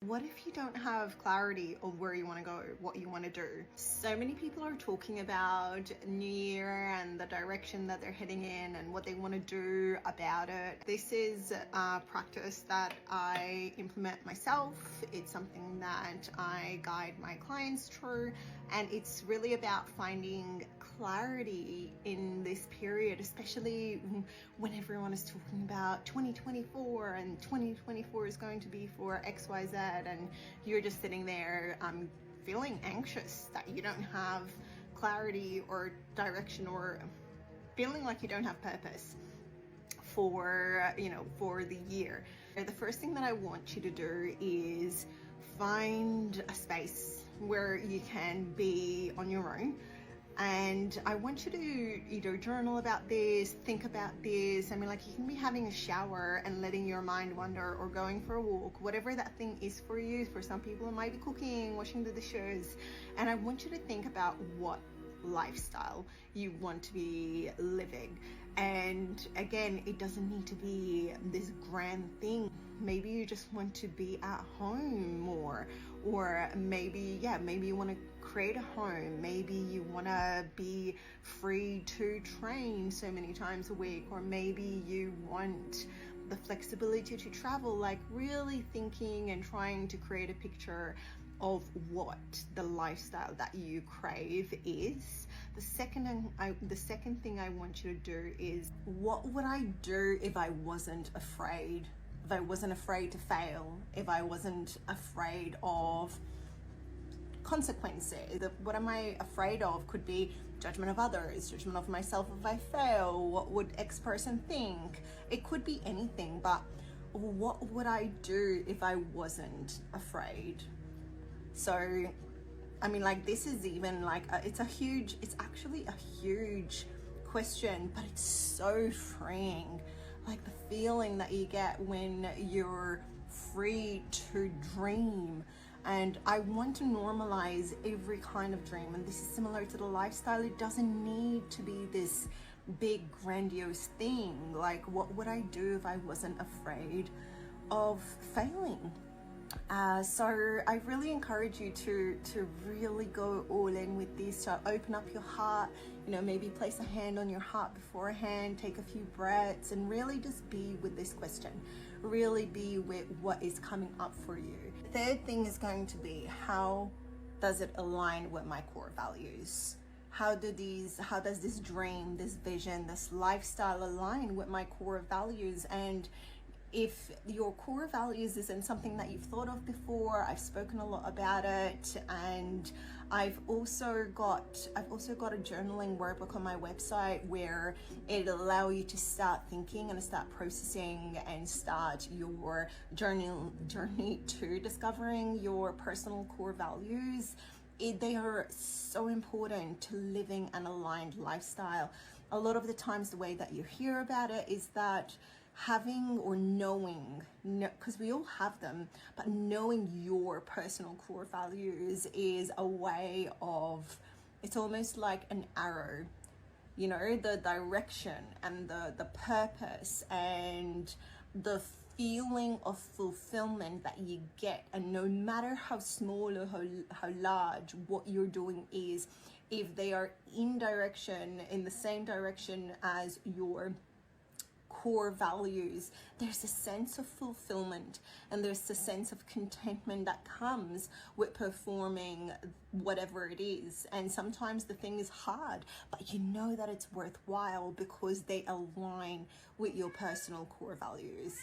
What if you don't have clarity of where you want to go, what you want to do? So many people are talking about New Year and the direction that they're heading in and what they want to do about it. This is a practice that I implement myself. It's something that I guide my clients through, and it's really about finding clarity in this period, especially when everyone is talking about 2024 and 2024 is going to be for XYZ, and you're just sitting there feeling anxious that you don't have clarity or direction, or feeling like you don't have purpose for the year. The first thing that I want you to do is find a space where you can be on your own. And I want you to either journal about this, think about this. I mean, like, you can be having a shower and letting your mind wander, or going for a walk, whatever that thing is for you. For some people, it might be cooking, washing the dishes. And I want you to think about what lifestyle you want to be living. And again, it doesn't need to be this grand thing. Maybe you just want to be at home more, or maybe you want to create a home. Maybe you want to be free to train so many times a week, or maybe you want the flexibility to travel. Like, really thinking and trying to create a picture of what the lifestyle that you crave is. The second thing I want you to do is, what would I do if I wasn't afraid? If I wasn't afraid to fail, if I wasn't afraid of consequences. What am I afraid of? Could be judgment of others, judgment of myself if I fail. What would X person think? It could be anything, but what would I do if I wasn't afraid? So, I mean, like, this is even like, it's actually a huge question, but it's so freeing. Like, the feeling that you get when you're free to dream. And I want to normalize every kind of dream. And this is similar to the lifestyle. It doesn't need to be this big, grandiose thing. Like, what would I do if I wasn't afraid of failing? So I really encourage you to really go all in with this. So open up your heart, maybe place a hand on your heart beforehand, take a few breaths, and really just be with this question. Really be with what is coming up for you. The third thing is going to be, how does it align with my core values? How does this dream, this vision, this lifestyle align with my core values? And if your core values isn't something that you've thought of before, I've spoken a lot about it, and I've also got a journaling workbook on my website where it'll allow you to start thinking and start processing and start your journey to discovering your personal core values. They are so important to living an aligned lifestyle. A lot of the times, the way that you hear about it is that having or knowing, because we all have them, but knowing your personal core values is a way of, it's almost like an arrow, the direction and the purpose and the feeling of fulfillment that you get. And no matter how small or how large what you're doing is, if they are in the same direction as your core values, there's a sense of fulfillment and there's a sense of contentment that comes with performing whatever it is. And sometimes the thing is hard, but you know that it's worthwhile because they align with your personal core values.